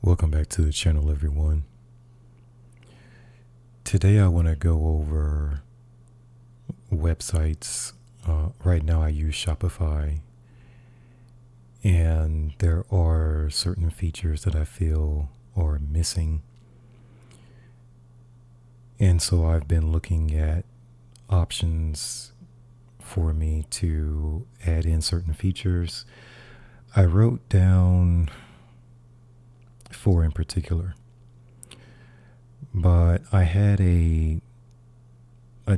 Welcome back to the channel, everyone. Today I want to go over websites. Right now I use Shopify, and there are certain features that I feel are missing. And so I've been looking at options for me to add in certain features. I wrote down 4 in particular. But I had a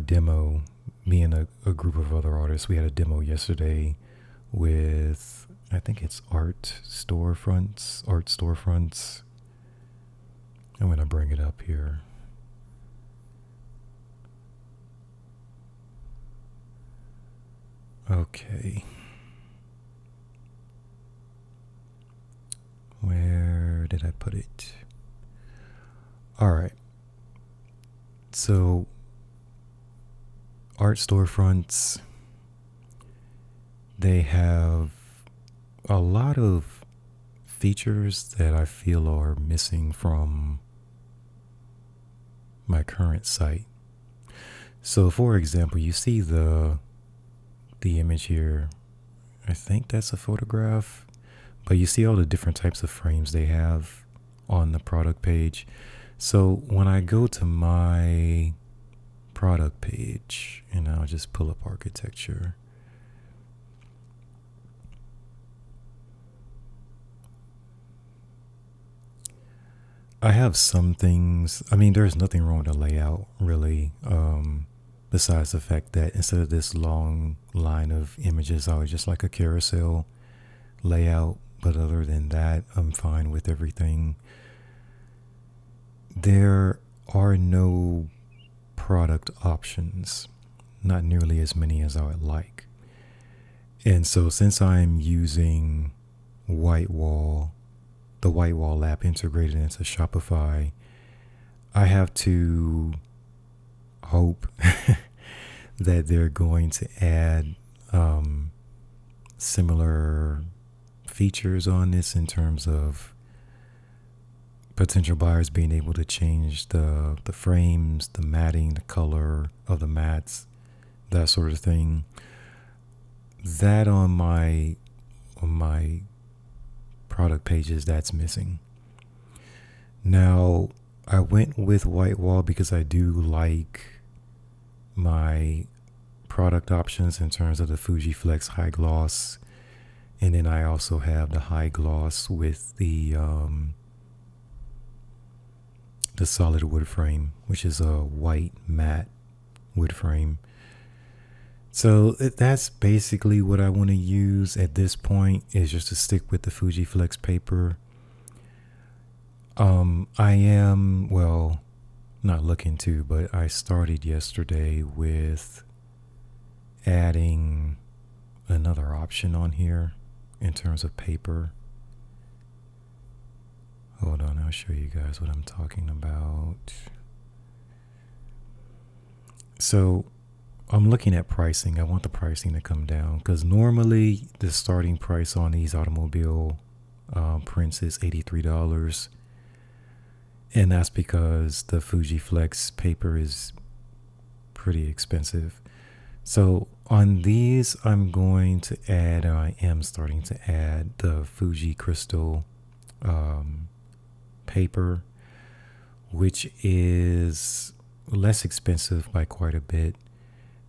demo, me and a group of other artists. We had a demo yesterday with, I think it's art storefronts. I'm going to bring it up here. Okay. Where did I put it? All right. So, art storefronts, they have a lot of features that I feel are missing from my current site. So, for example, you see the image here. I think that's a photograph, but you see all the different types of frames they have on the product page. So when I go to my product page, and I'll just pull up architecture. I have some things, there's nothing wrong with the layout, really, besides the fact that instead of this long line of images, I would just like a carousel layout. But other than that, I'm fine with everything. There are no product options, not nearly as many as I would like. And so since I'm using the White Wall app integrated into Shopify, I have to hope that they're going to add similar features on this in terms of potential buyers being able to change the frames, the matting, the color of the mats, that sort of thing. That on my product pages, that's missing. Now, I went with White Wall because I do like my product options in terms of the Fuji Flex High Gloss. And then I also have the high gloss with the solid wood frame, which is a white matte wood frame. So that's basically what I want to use at this point, is just to stick with the Fuji Flex paper. I am, not looking to, but I started yesterday with adding another option on here in terms of paper. Hold on, I'll show you guys what I'm talking about. So I'm looking at pricing. I want the pricing to come down because normally the starting price on these automobile prints is $83. And that's because the Fuji Flex paper is pretty expensive. So on these, I am starting to add the Fuji Crystal paper, which is less expensive by quite a bit,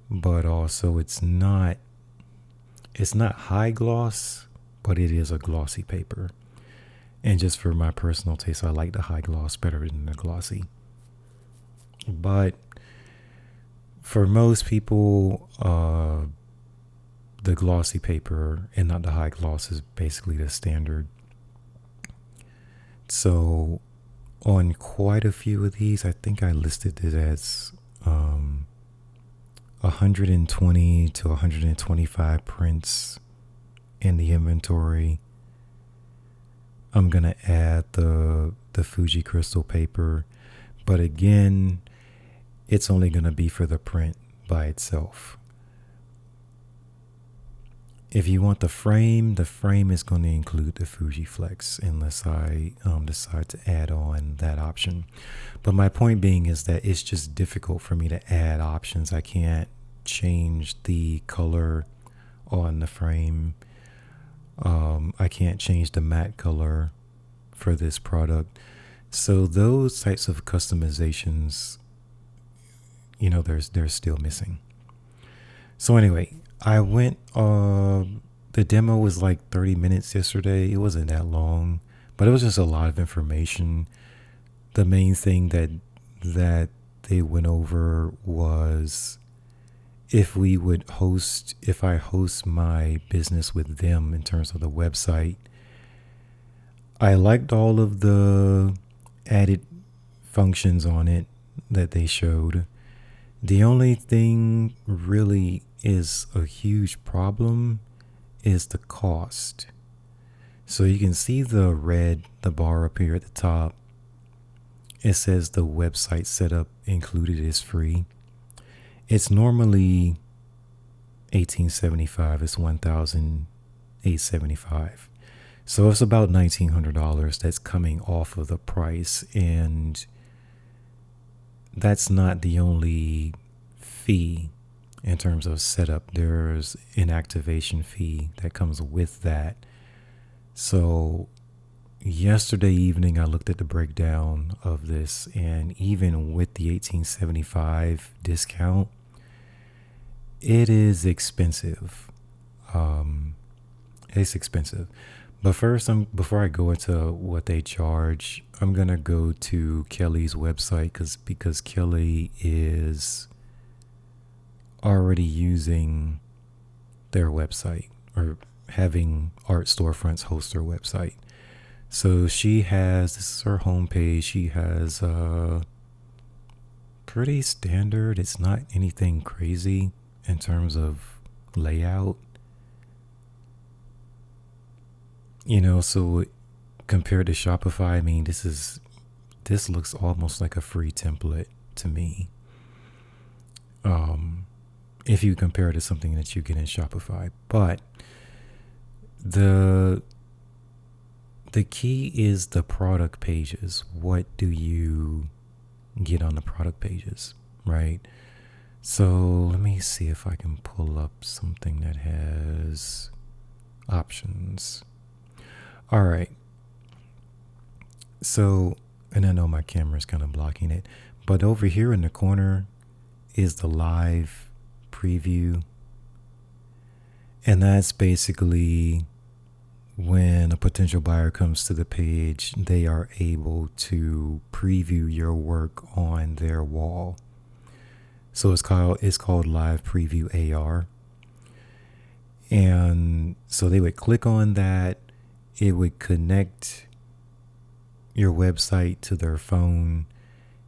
but also it's not high gloss, but it is a glossy paper. And just for my personal taste, I like the high gloss better than the glossy. But for most people, the glossy paper and not the high gloss is basically the standard. So on quite a few of these, I think I listed it as 120 to 125 prints in the inventory. I'm going to add the Fuji Crystal paper, but again, it's only going to be for the print by itself. If you want the frame is going to include the Fuji Flex unless I decide to add on that option. But my point being is that it's just difficult for me to add options. I can't change the color on the frame. I can't change the matte color for this product. So those types of customizations, they're still missing. So anyway, I went. The demo was like 30 minutes yesterday. It wasn't that long, but it was just a lot of information. The main thing that they went over was if I host my business with them in terms of the website. I liked all of the added functions on it that they showed. The only thing really is a huge problem is the cost. So you can see the bar up here at the top. It says the website setup included is free. It's normally $1,875. It's $1,875. So it's about $1,900 that's coming off of the price, and that's not the only fee in terms of setup. There's an activation fee that comes with that. So yesterday evening I looked at the breakdown of this, and even with the $1,875 discount, it is expensive. It's expensive. But first, before I go into what they charge, I'm gonna go to Kelly's website because Kelly is already using their website or having art storefronts host their website. So this is her homepage. She has pretty standard. It's not anything crazy in terms of layout. So compared to Shopify, I mean, this looks almost like a free template to me. If you compare it to something that you get in Shopify. But the key is the product pages. What do you get on the product pages, right? So let me see if I can pull up something that has options. All right. So, and I know my camera is kind of blocking it, but over here in the corner is the live preview. And that's basically when a potential buyer comes to the page, they are able to preview your work on their wall. So it's called Live Preview AR. And so they would click on that. It would connect your website to their phone,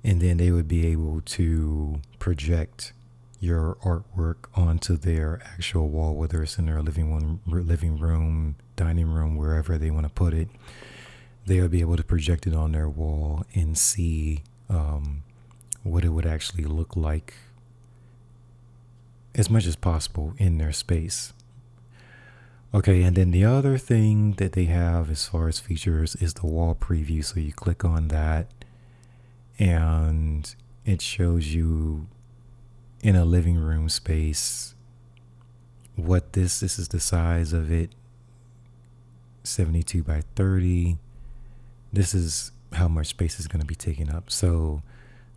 and then they would be able to project your artwork onto their actual wall, whether it's in their living room, dining room, wherever they want to put it. They'll be able to project it on their wall and see what it would actually look like as much as possible in their space. Okay, and then the other thing that they have as far as features is the wall preview. So you click on that and it shows you in a living room space what this is the size of it, 72 by 30. This is how much space is going to be taken up. So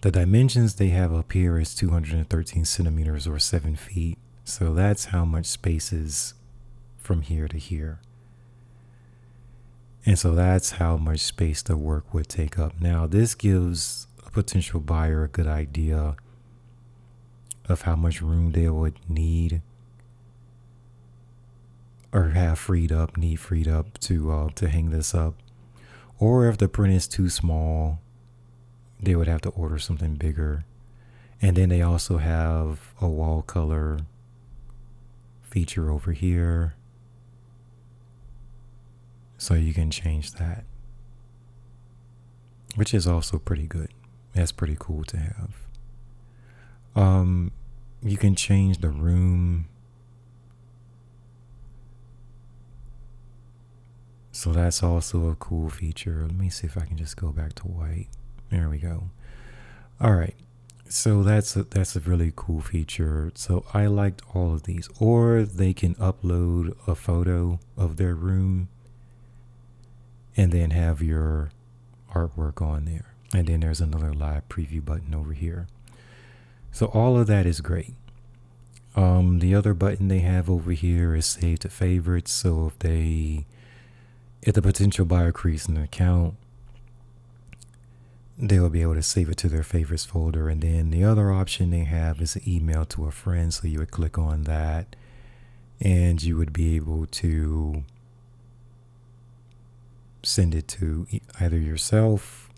the dimensions they have up here is 213 centimeters or 7 feet. So that's how much space is from here to here. And so that's how much space the work would take up. Now, this gives a potential buyer a good idea of how much room they would need or have freed up to hang this up. Or if the print is too small, they would have to order something bigger. And then they also have a wall color feature over here. So you can change that, which is also pretty good. That's pretty cool to have. You can change the room So that's also a cool feature. Let me see if I can just go back to white. There we go. All right. So that's a really cool feature. So I liked all of these. Or they can upload a photo of their room and then have your artwork on there. And then there's another live preview button over here. So all of that is great. The other button they have over here is save to favorites. So if the potential buyer creates an account, they will be able to save it to their favorites folder. And then the other option they have is an email to a friend. So you would click on that and you would be able to send it to either yourself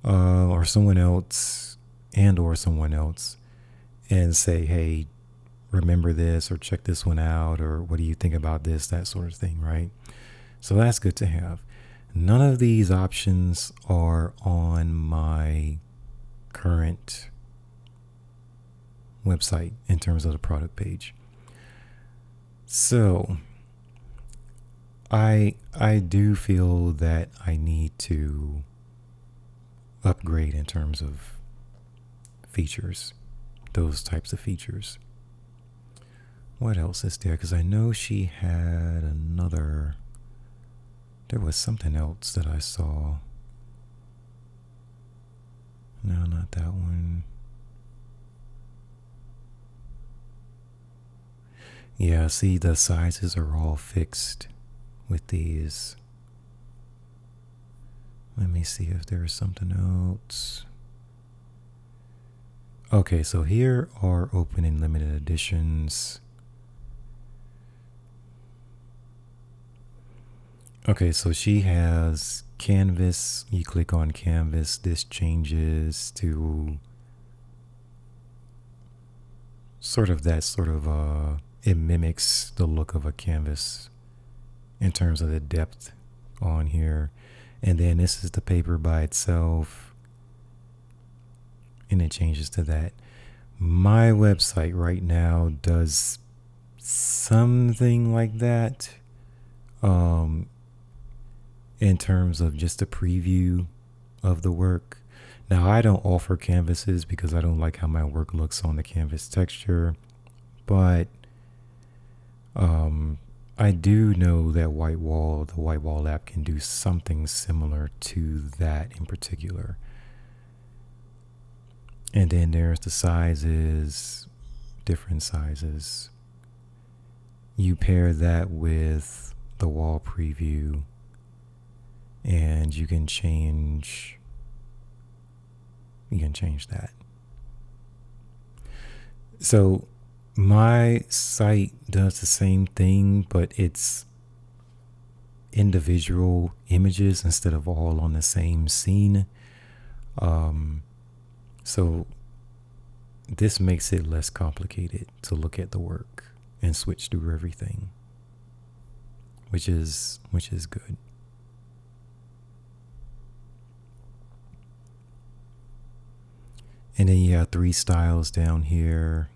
or someone else and say, hey, remember this or check this one out, or what do you think about this, that sort of thing, right? So that's good to have. None of these options are on my current website in terms of the product page. So I do feel that I need to upgrade in terms of features, those types of features. What else is there? Because I know she had there was something else that I saw. No, not that one. Yeah, see, the sizes are all fixed with these. Let me see if there's something else. Okay, so here are open and limited editions. Okay, so she has canvas. You click on canvas, this changes to it mimics the look of a canvas in terms of the depth on here. And then this is the paper by itself, and it changes to that. My website right now does something like that. In terms of just a preview of the work. Now, I don't offer canvases because I don't like how my work looks on the canvas texture, but I do know that the White Wall app can do something similar to that in particular. And then there's the sizes, different sizes. You pair that with the wall preview, and you can change that. So my site does the same thing, but it's individual images instead of all on the same scene. So this makes it less complicated to look at the work and switch through everything, which is good. And then you have 3 styles down here.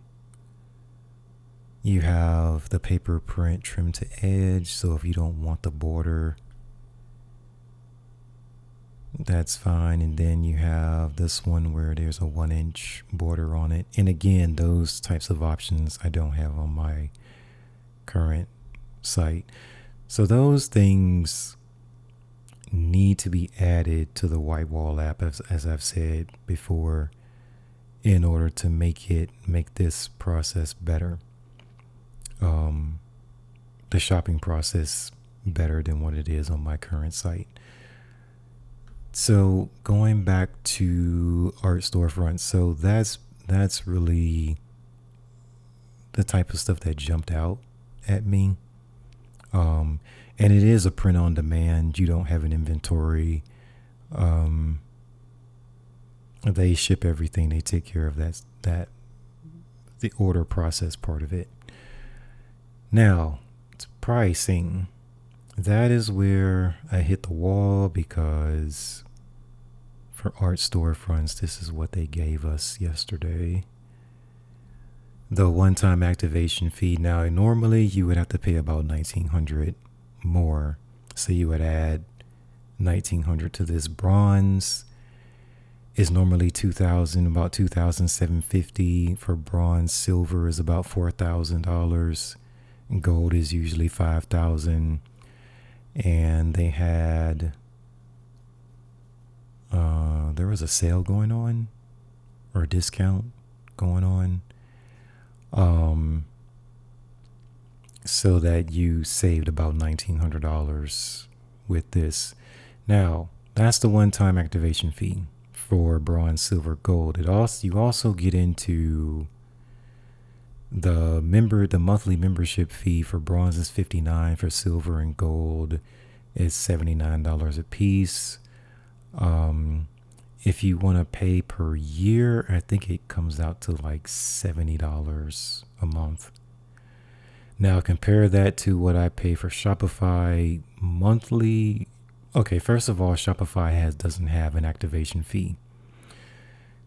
You have the paper print trim to edge. So if you don't want the border, that's fine. And then you have this one where there's a 1-inch border on it. And again, those types of options I don't have on my current site. So those things need to be added to the White Wall app, as I've said before, in order to make this process better, the shopping process better than what it is on my current site. So going back to art storefronts, so that's really the type of stuff that jumped out at me. And it is a print on demand. You don't have an inventory. They ship everything. They take care of that the order process part of it. Now, it's pricing. That is where I hit the wall, because for art storefronts, this is what they gave us yesterday. The one-time activation fee. Now, normally you would have to pay about $1,900 more. So you would add 1900 to this. Bronze is normally 2000, about 2750 for bronze. Silver is about $4,000. Gold is usually 5,000. And they had there was a sale going on, or a discount going on, so that you saved about $1,900 with this. Now, that's the one-time activation fee for bronze, silver, gold. You also get into the monthly membership fee. For bronze is $59, for silver and gold is $79 a piece. If you want to pay per year, I think it comes out to like $70 a month. Now compare that to what I pay for Shopify monthly. Okay, first of all, Shopify doesn't have an activation fee.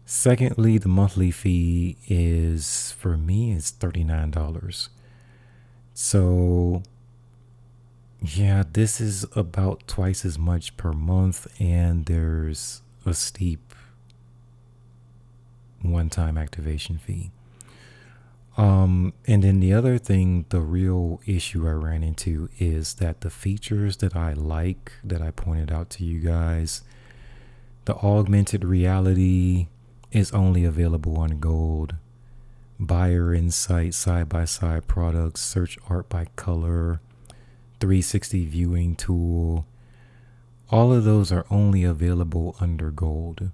Secondly, the monthly fee for me is $39. So yeah, this is about twice as much per month, and there's a steep one-time activation fee. And then the other thing, the real issue I ran into is that the features that I like, that I pointed out to you guys, the augmented reality is only available on gold. Buyer insight, side-by-side products, search art by color, 360 viewing tool. All of those are only available under gold,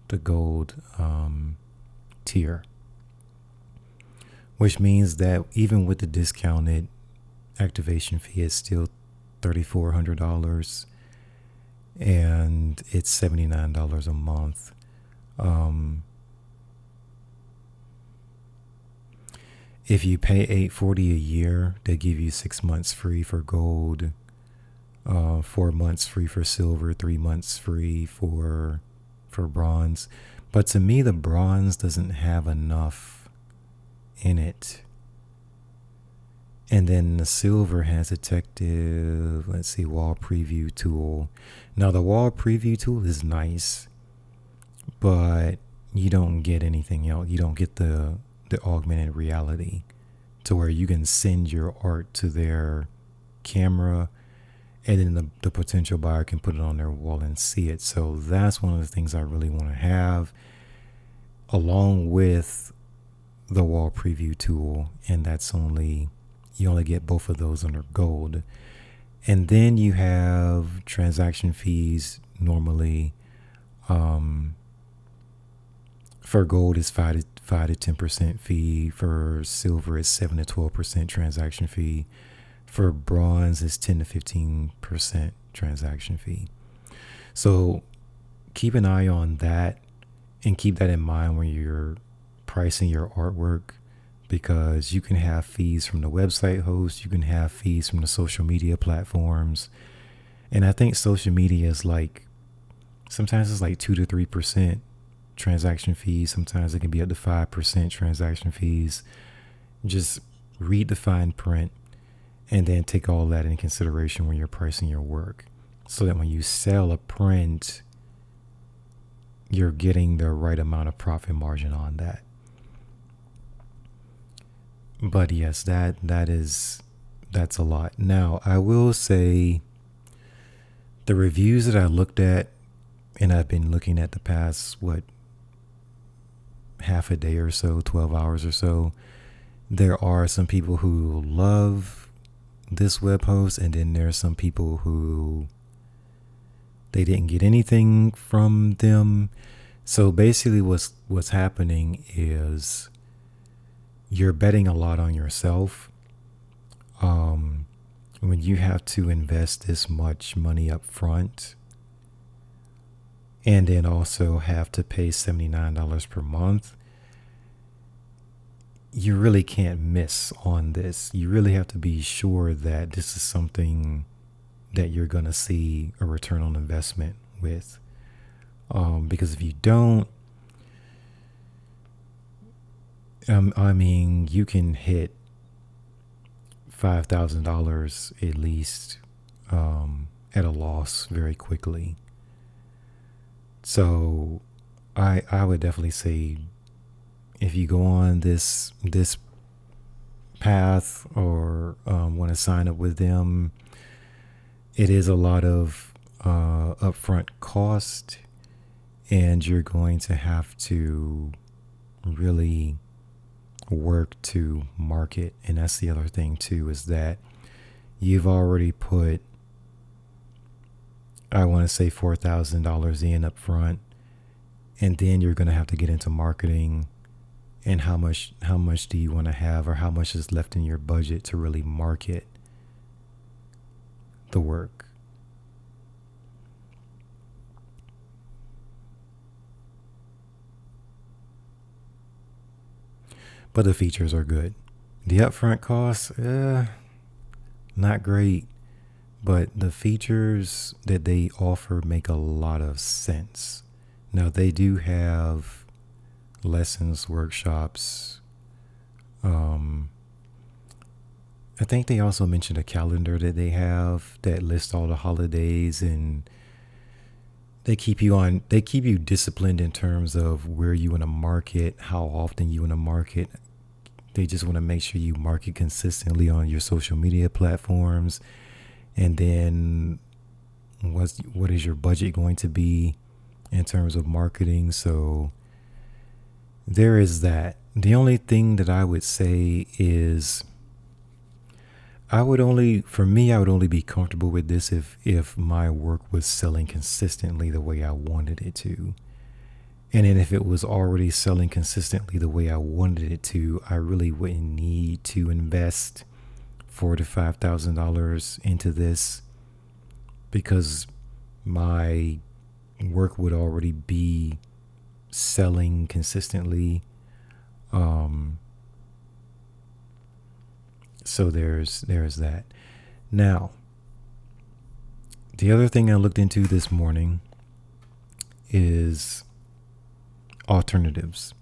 the gold tier. Which means that even with the discounted activation fee, it's still $3,400, and it's $79 a month. If you pay $840 a year, they give you 6 months free for gold, 4 months free for silver, 3 months free for bronze. But to me, the bronze doesn't have enough in it. And then the silver has detective, wall preview tool. Now the wall preview tool is nice, but you don't get anything else. You don't get the augmented reality to where you can send your art to their camera, and then the potential buyer can put it on their wall and see it. So that's one of the things I really want to have, along with the wall preview tool, and you only get both of those under gold. And then you have transaction fees. Normally, for gold is 5 to 10% fee. For silver is 7 to 12% transaction fee. For bronze is 10 to 15% transaction fee. So keep an eye on that, and keep that in mind when you're pricing your artwork, because you can have fees from the website host, you can have fees from the social media platforms, and I think social media is sometimes it's 2 to 3% transaction fees. Sometimes it can be up to 5% transaction fees. Just read the fine print, and then take all that into consideration when you're pricing your work, so that when you sell a print, you're getting the right amount of profit margin on that. But yes, that's a lot. Now, I will say the reviews that I looked at, and I've been looking at the past, half a day or so, 12 hours or so, there are some people who love this web host, and then there are some people who they didn't get anything from them. So basically what's happening is you're betting a lot on yourself. When you have to invest this much money up front, and then also have to pay $79 per month, you really can't miss on this. You really have to be sure that this is something that you're going to see a return on investment with. Because if you don't, you can hit $5,000 at least at a loss very quickly. So I would definitely say if you go on this path or want to sign up with them, it is a lot of upfront cost, and you're going to have to really work to market. And that's the other thing too, is that you've already put, I want to say $4,000 in up front, and then you're going to have to get into marketing. And how much do you want to have, or how much is left in your budget to really market the work? But the features are good. The upfront costs, not great, but the features that they offer make a lot of sense. Now, they do have lessons, workshops. I think they also mentioned a calendar that they have that lists all the holidays, and they keep you disciplined in terms of where you want to market, how often you want to market. They just want to make sure you market consistently on your social media platforms. And then what is your budget going to be in terms of marketing? So there is that. The only thing that I would say is I would only be comfortable with this if my work was selling consistently the way I wanted it to. And then if it was already selling consistently the way I wanted it to, I really wouldn't need to invest $4,000 to $5,000 into this, because my work would already be selling consistently. So there's that. Now, the other thing I looked into this morning is alternatives.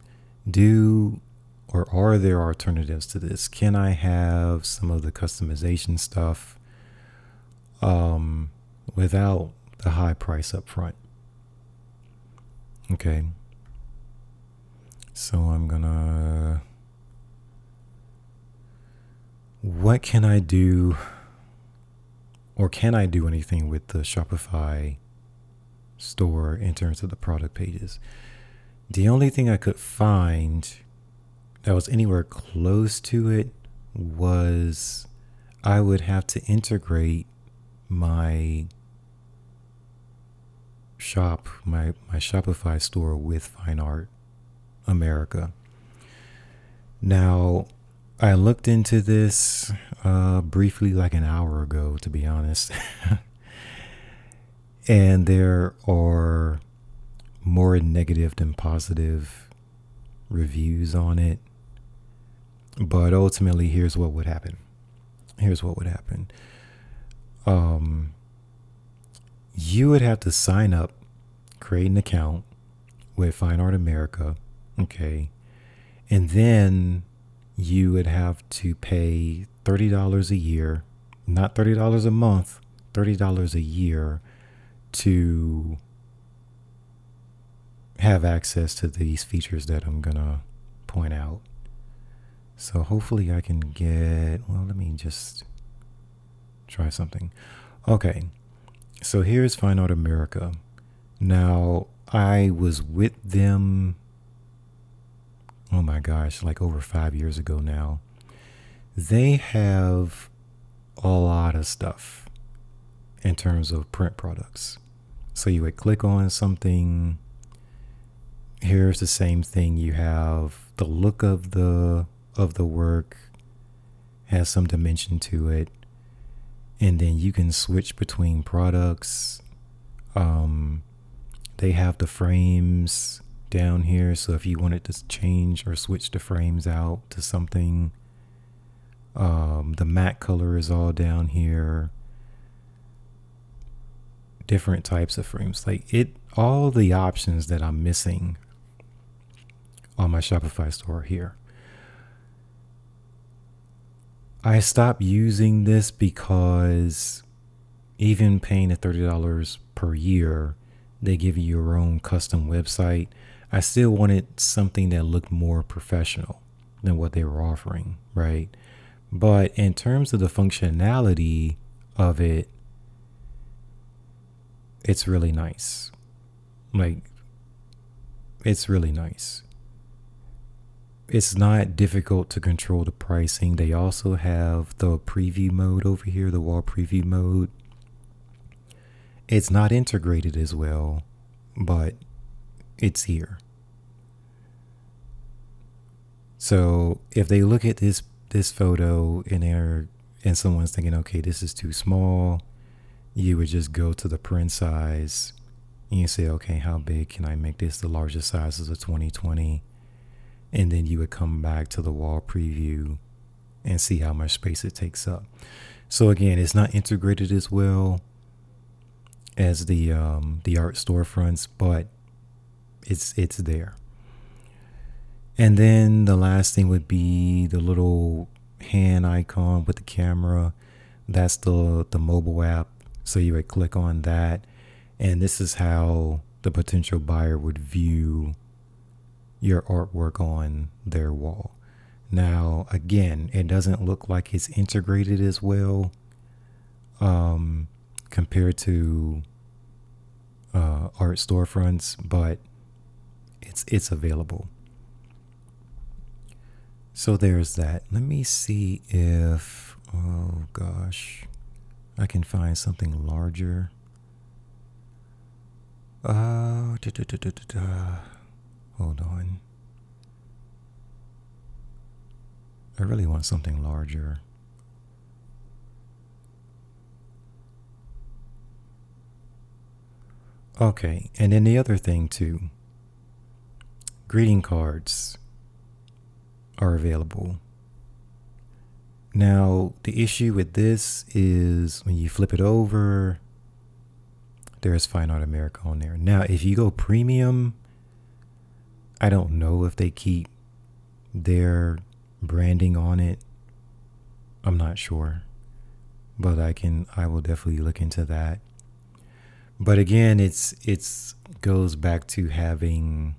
Are there alternatives to this? Can I have some of the customization stuff without the high price up front? Okay. So what can I do, or can I do anything with the Shopify store in terms of the product pages? The only thing I could find that was anywhere close to it was I would have to integrate my Shopify store with Fine Art America. Now, I looked into this briefly like an hour ago, to be honest. And there are more negative than positive reviews on it. But ultimately, here's what would happen. You would have to sign up, create an account with Fine Art America, okay? And then you would have to pay $30 a year, not $30 a month, $30 a year to have access to these features that I'm going to point out. So hopefully I can let me just try something. Okay, so here's Fine Art America. Now, I was with them, oh my gosh, like over 5 years ago now. They have a lot of stuff in terms of print products. So you would click on something. Here's the same thing. You have the look of the work, has some dimension to it, and then you can switch between products. They have the frames down here, so if you wanted to change or switch the frames out to something, the matte color is all down here. Different types of frames, all the options that I'm missing on my Shopify store here. I stopped using this because even paying the $30 per year, they give you your own custom website. I still wanted something that looked more professional than what they were offering, right? But in terms of the functionality of it, it's really nice. Like, it's really nice. It's not difficult to control the pricing. They also have the preview mode over here, the wall preview mode. It's not integrated as well, but it's here. So if they look at this photo and someone's thinking, okay, this is too small, you would just go to the print size and you say, okay, how big can I make this? The largest size is a 2020. And then you would come back to the wall preview and see how much space it takes up. So again, it's not integrated as well as the art storefronts, but it's there. And then the last thing would be the little hand icon with the camera. That's the mobile app. So you would click on that, and this is how the potential buyer would view your artwork on their wall. Now, again, it doesn't look like it's integrated as well compared to art storefronts, but it's available. So there's that. Let me see if, oh gosh, I can find something larger. Hold on. I really want something larger. Okay, and then the other thing too, greeting cards are available. Now, the issue with this is when you flip it over, there's Fine Art America on there. Now, if you go premium, I don't know if they keep their branding on it. I'm not sure, but I will definitely look into that. But again, it's goes back to having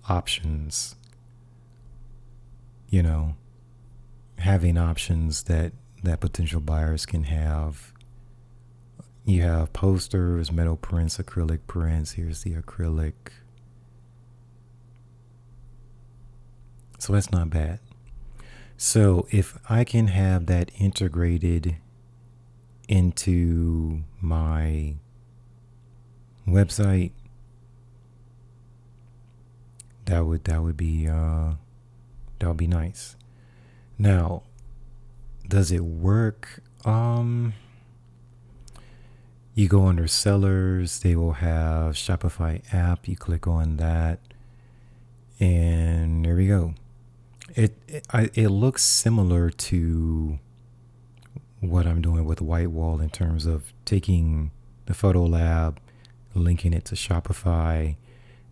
options. You know, having options that potential buyers can have. You have posters, metal prints, acrylic prints. Here's the acrylic. So that's not bad. So if I can have that integrated into my website, that would be nice. Now, does it work? You go under sellers, they will have Shopify app. You click on that, and there we go. It looks similar to what I'm doing with White Wall in terms of taking the photo lab, linking it to Shopify,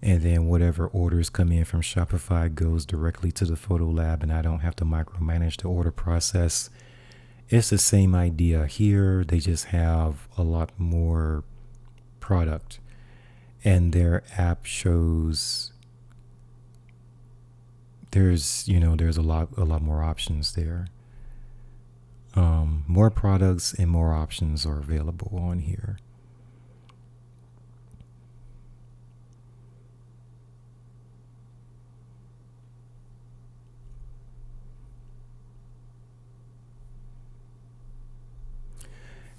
and then whatever orders come in from Shopify goes directly to the photo lab, and I don't have to micromanage the order process. It's the same idea here. They just have a lot more product, and their app shows there's a lot more options there. More products and more options are available on here.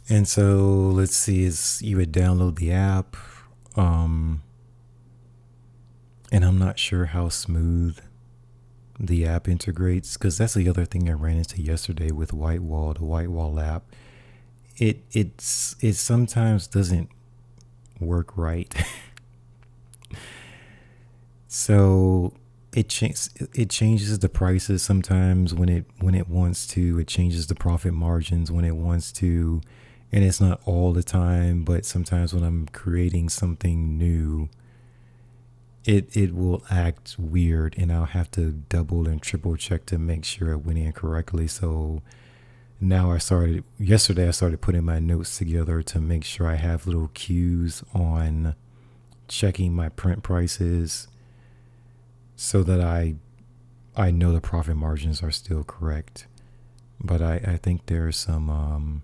And so let's see, you would download the app. And I'm not sure how smooth the app integrates, because that's the other thing I ran into yesterday with White Wall, the White Wall app. It sometimes doesn't work right. So it changes the prices sometimes when it wants to. It changes the profit margins when it wants to, and it's not all the time. But sometimes when I'm creating something new, it will act weird, and I'll have to double and triple check to make sure it went in correctly. So Now yesterday I started putting my notes together to make sure I have little cues on checking my print prices so that I know the profit margins are still correct. But I think there's some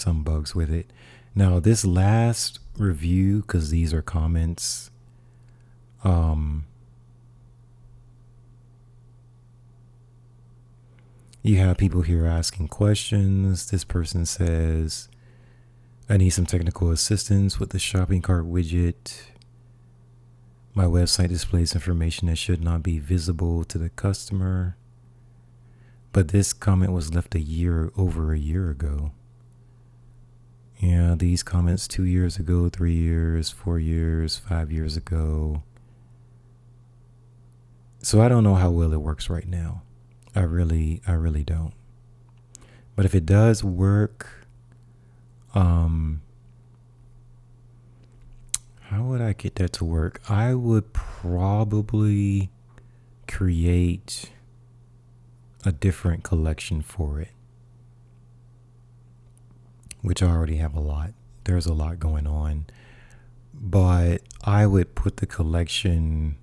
bugs with it. Now this last review, because these are comments, you have people here asking questions. This person says, I need some technical assistance with the shopping cart widget. My website displays information that should not be visible to the customer. But this comment was left over a year ago. Yeah, these comments 2 years ago, 3 years, 4 years, 5 years ago. So I don't know how well it works right now. I really don't. But if it does work, how would I get that to work? I would probably create a different collection for it, which I already have a lot. There's a lot going on. But I would put the collection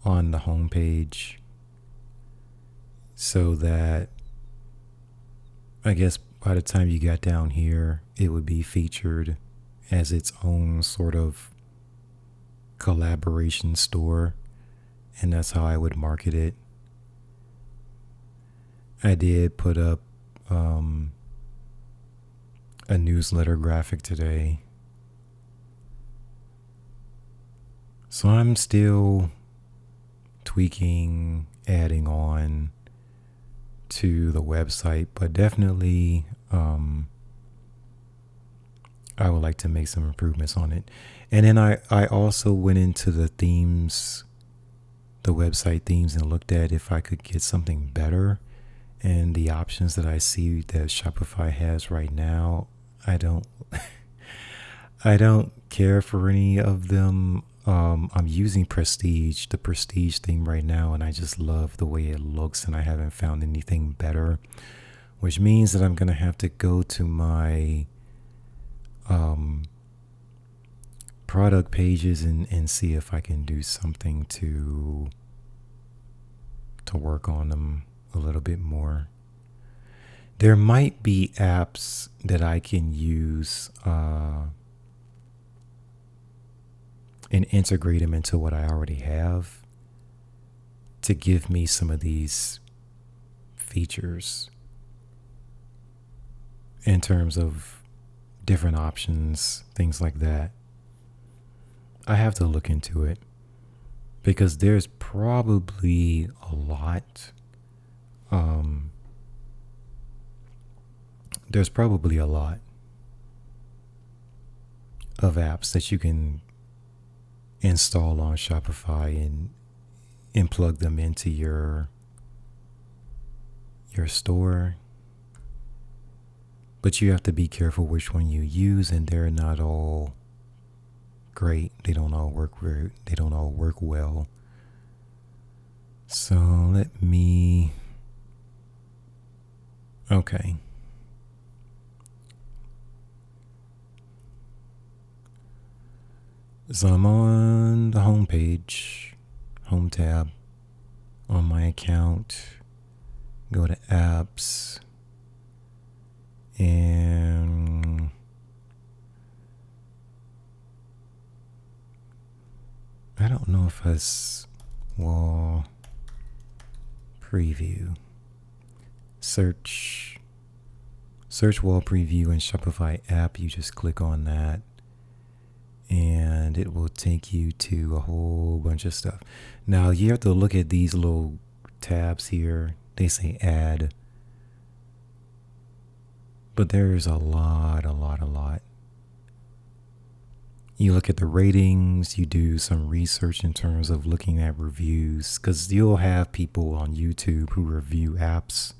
on the homepage so that I guess by the time you got down here, it would be featured as its own sort of collaboration store. And that's how I would market it. I did put up a newsletter graphic today. So I'm still tweaking, adding on to the website, but definitely I would like to make some improvements on it. And then I also went into the themes, the website themes, and looked at if I could get something better. And the options that I see that Shopify has right now, I don't care for any of them. I'm using the Prestige theme right now, and I just love the way it looks, and I haven't found anything better, which means that I'm going to have to go to my product pages and see if I can do something to work on them a little bit more. There might be apps that I can use and integrate them into what I already have to give me some of these features in terms of different options, things like that. I have to look into it because there's probably a lot. There's probably a lot of apps that you can install on Shopify and plug them into your store. But you have to be careful which one you use, and they're not all great. They don't all work well. So let me okay. So I'm on the home page, home tab, on my account. Go to apps, and I don't know if it's wall preview. Search wall preview in Shopify app. You just click on that, and it will take you to a whole bunch of stuff. Now you have to look at these little tabs here. They say add, but there's a lot. You look at the ratings, you do some research in terms of looking at reviews, because you'll have people on YouTube who review apps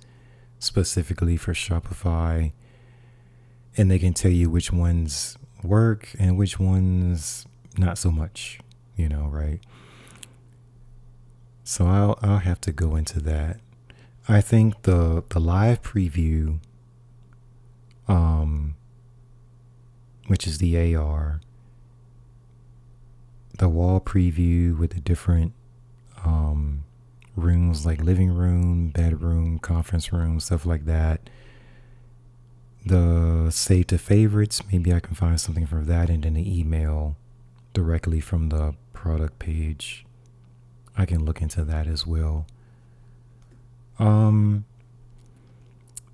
specifically for Shopify, and they can tell you which ones work and which ones not so much, right? So I'll have to go into that. I think the live preview, um, which is the AR, the wall preview with the different um, rooms like living room, bedroom, conference room, stuff like that. The save to favorites, maybe I can find something for that, and then the email directly from the product page. I can look into that as well. Um,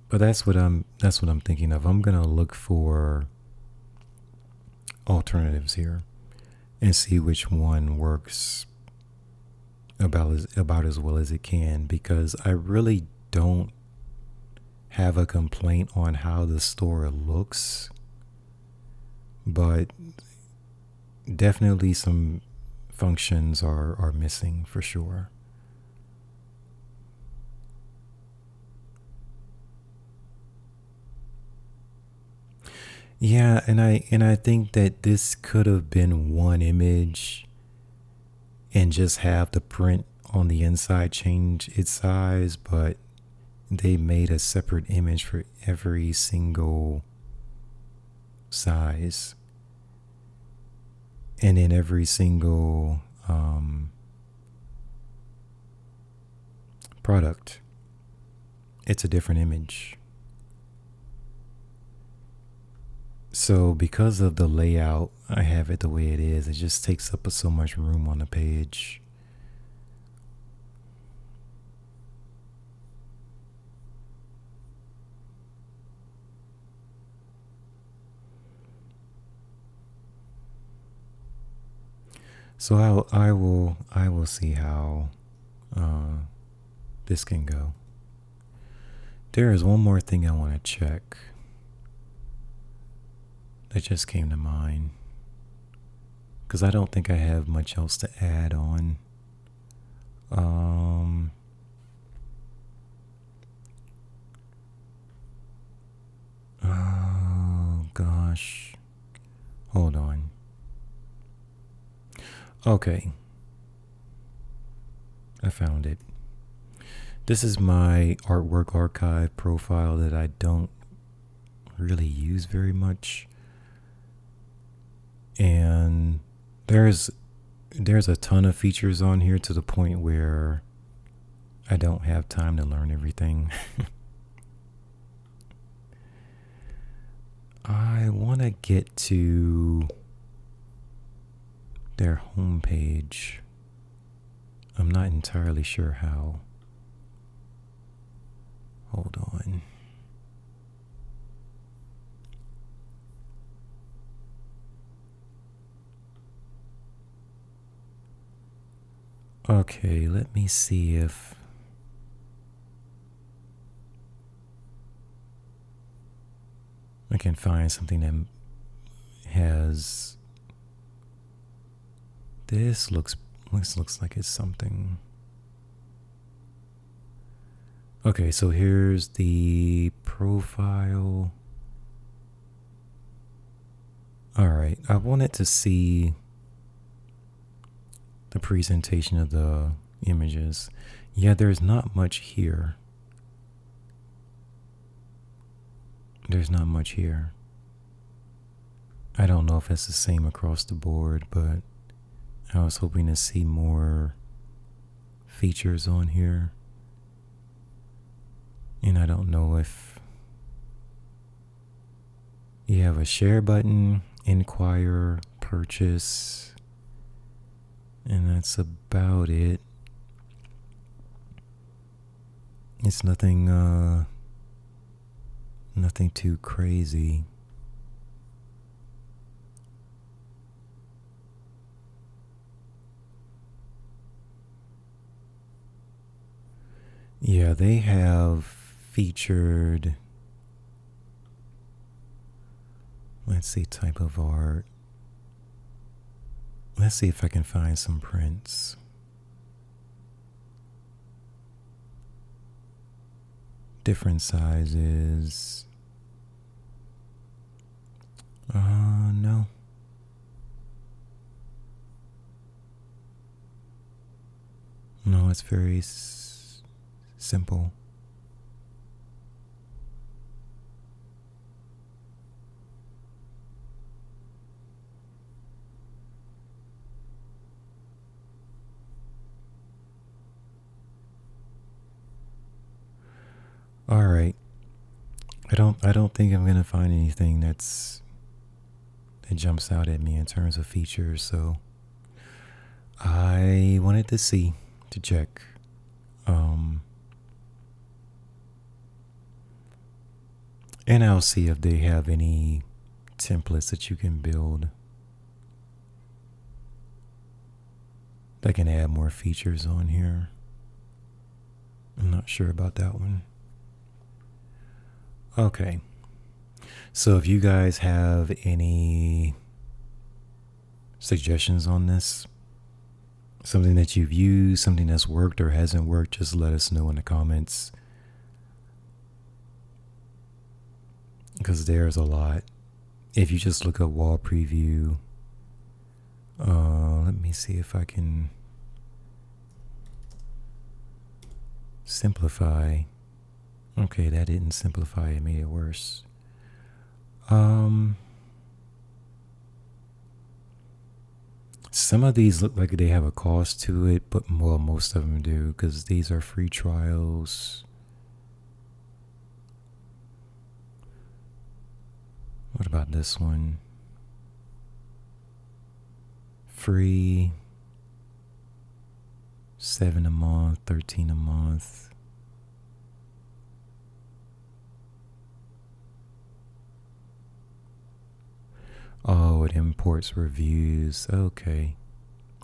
but that's what I'm thinking of. I'm gonna look for alternatives here and see which one works about as well as it can, because I really don't have a complaint on how the store looks, but definitely some functions are missing for sure. Yeah, and I think that this could have been one image and just have the print on the inside change its size, but they made a separate image for every single size and in every single product. It's a different image. So because of the layout, I have it the way it is. It just takes up so much room on the page. So I will see how uh, this can go. There is one more thing I want to check that just came to mind, because I don't think I have much else to add on. Um, oh gosh, hold on. Okay, I found it. This is my artwork archive profile that I don't really use very much, and there's a ton of features on here to the point where I don't have time to learn everything. I want to get to their homepage. I'm not entirely sure how. Hold on. Okay, let me see if I can find something that has this. Looks like it's something. Okay, so here's the profile. All right, I wanted to see the presentation of the images. Yeah, there's not much here. There's not much here. I don't know if it's the same across the board, but I was hoping to see more features on here. And I don't know if you have a share button, inquire, purchase, and that's about it. It's nothing too crazy. Yeah, they have featured, let's see, type of art. Let's see if I can find some prints. Different sizes. No. No, it's very simple. All right. I don't think I'm gonna find anything that jumps out at me in terms of features. So I wanted to check. Um, and I'll see if they have any templates that you can build that can add more features on here. I'm not sure about that one. Okay. So if you guys have any suggestions on this, something that you've used, something that's worked or hasn't worked, just let us know in the comments. Because there's a lot. If you just look up wall preview, let me see if I can simplify. Okay, that didn't simplify, it made it worse. Some of these look like they have a cost to it, but most of them do, because these are free trials. What about this one? Free, 7 a month, 13 a month. Oh, it imports reviews. Okay.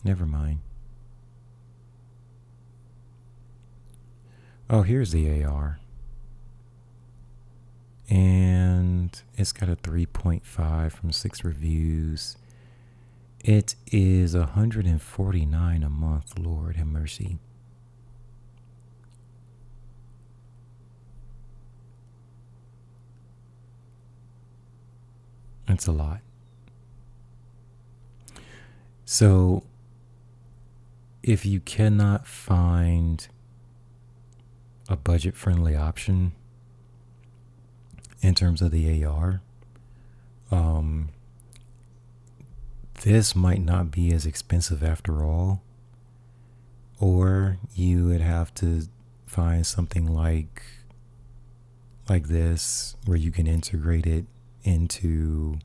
Never mind. Oh, here's the AR. And it's got a 3.5 from 6 reviews. It is $149 a month. Lord have mercy. That's a lot. So, if you cannot find a budget-friendly option in terms of the AR, this might not be as expensive after all. Or you would have to find something like this, where you can integrate it into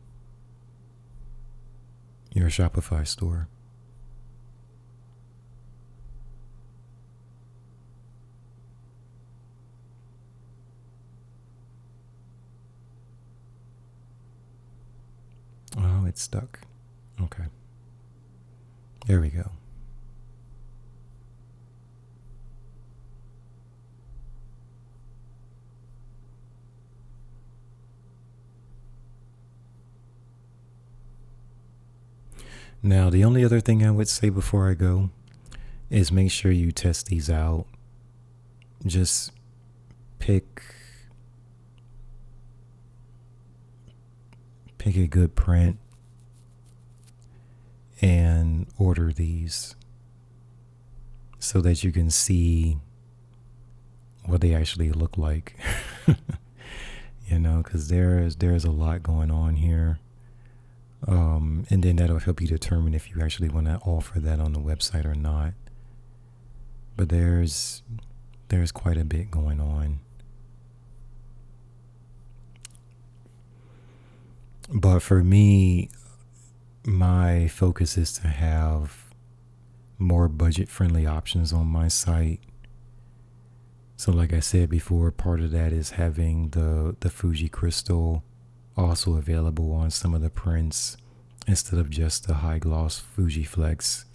your Shopify store. Oh, it's stuck. Okay. There we go. Now, the only other thing I would say before I go is make sure you test these out. Just pick a good print and order these so that you can see what they actually look like. Because there's a lot going on here. And then that'll help you determine if you actually want to offer that on the website or not. But there's quite a bit going on. But for me, my focus is to have more budget-friendly options on my site. So like I said before, part of that is having the Fuji Crystal also available on some of the prints instead of just the high gloss Fuji Flex,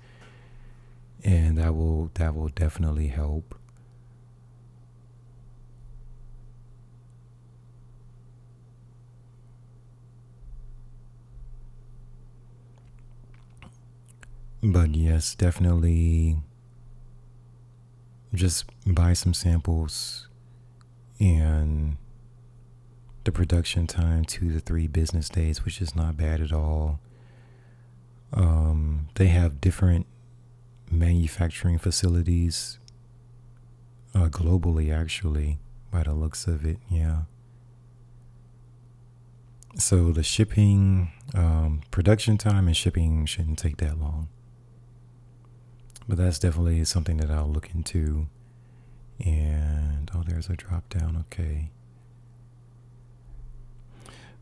and that will definitely help. But yes, definitely just buy some samples, and the production time 2 to 3 business days, which is not bad at all. They have different manufacturing facilities globally, actually, by the looks of it. Yeah. So the shipping, production time and shipping shouldn't take that long. But that's definitely something that I'll look into And oh, there's a drop down. Okay.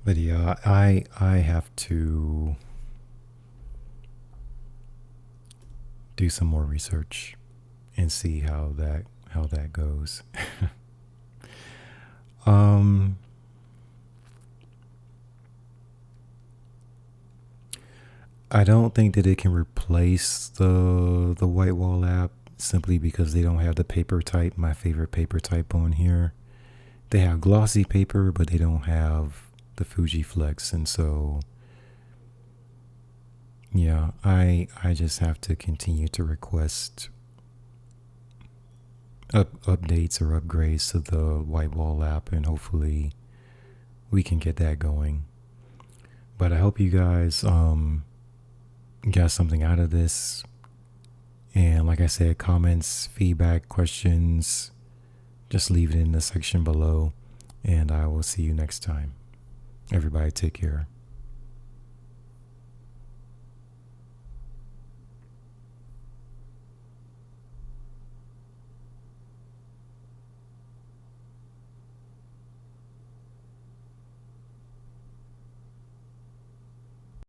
But yeah, I have to do some more research and see how that goes. um I don't think that it can replace the white wall app simply because they don't have the paper type, my favorite paper type on here. They have glossy paper, but they don't have the Fuji Flex, and so yeah, I just have to continue to request updates or upgrades to the white wall app, and hopefully we can get that going. But I hope you guys got something out of this. And like I said, comments, feedback, questions, just leave it in the section below. And I will see you next time. Everybody take care.